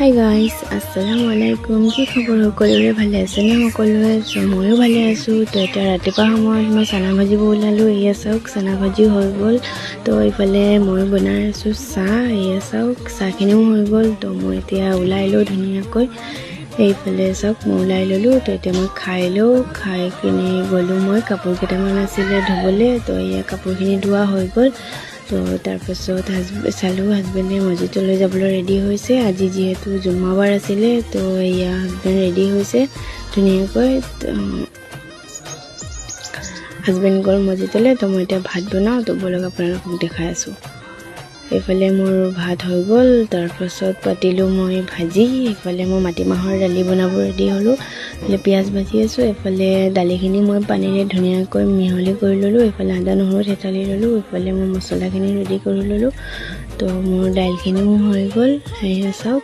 Hi guys, আসসালামু আলাইকুম। কি খবৰ? সকলোৰে ভালে আছেনে? সকলোৱে ময়ো ভালে আছোঁ। তো এতিয়া ৰাতিপুৱা সময়ত মই চানা ভাজিব ওলালোঁ। এয়া চাওক, চানা ভাজিও হৈ গ'ল। তো এইফালে মই বনাই আছোঁ চাহ। এয়া চাওক, চাহখিনিও হৈ গ'ল। তো মই এতিয়া ওলাই লওঁ ধুনীয়াকৈ। এইফালে চাওক, মই ওলাই ল'লোঁ। তো এতিয়া মই খাই লওঁ। খাই কিনি গ'লোঁ। মই কাপোৰ কেইটামান আছিলে ধুবলৈ। তো এয়া কাপোৰখিনি ধোৱা হৈ গ'ল। তো তাৰপাছত চালোঁ হাজবেণ্ডে মছজিদলৈ যাবলৈ ৰেডি হৈছে। আজি যিহেতু জুম্মাবাৰ আছিলে, তো এয়া হাজবেণ্ড ৰেডি হৈছে ধুনীয়াকৈ। হাজবেণ্ড গ'ল মছজিদলৈ। তো মই এতিয়া ভাত বনাওঁ। তো বলক আপোনালোকক দেখাই আছোঁ। এইফালে মোৰ ভাত হৈ গ'ল। তাৰপাছত পাতিলোঁ মই ভাজি। এইফালে মই মাটিমাহৰ দালি বনাব ৰেডি হ'লোঁ। এইফালে পিঁয়াজ ভাজি আছোঁ। এইফালে দালিখিনি মই পানীৰে ধুনীয়াকৈ মিহলি কৰি ল'লোঁ। এইফালে আদা নহৰু থেতালি ল'লোঁ। এইফালে মই মছলাখিনি ৰেডি কৰি ল'লোঁ। তো মোৰ দাইলখিনিও হৈ গ'ল। সেয়া চাওক।